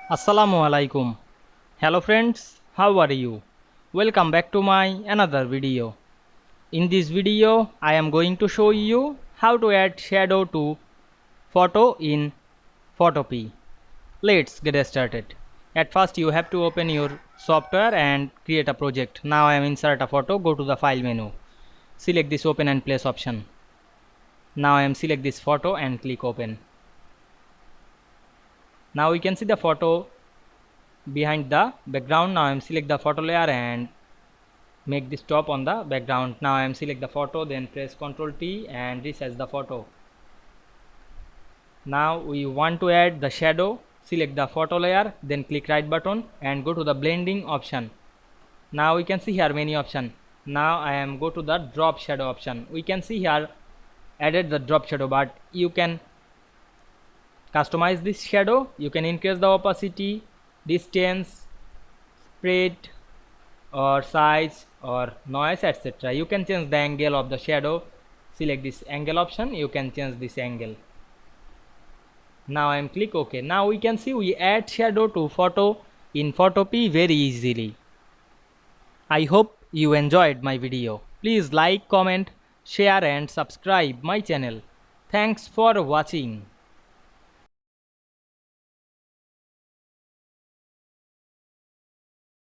Assalamu Walaikum. Hello friends, how are you? Welcome back to my another video. In this video, I am going to show you how to add shadow to photo in photopea. Let's get started. At first, you have to open your software and create a project. Now I am insert a photo. Go to the file menu. Select this open and place option. Now I am select this photo and click open. Now we can see the photo behind the background. Now I am select the photo layer and make this top on the background. Now I am select the photo, then press Ctrl T and resize the photo. Now we want to add the shadow. Select the photo layer, then click right button and go to the blending option. Now we can see here many option. Now I am go to the drop shadow option. We can see here added the drop shadow, but you can customize this shadow. You can increase the opacity, distance, spread or size or noise, etc. You can change the angle of the shadow. Select this angle option. You can change this angle. Now I am click OK. Now we can see we add shadow to photo in photopea very easily. I hope you enjoyed my video. Please like, comment, share and subscribe my channel. Thanks for watching.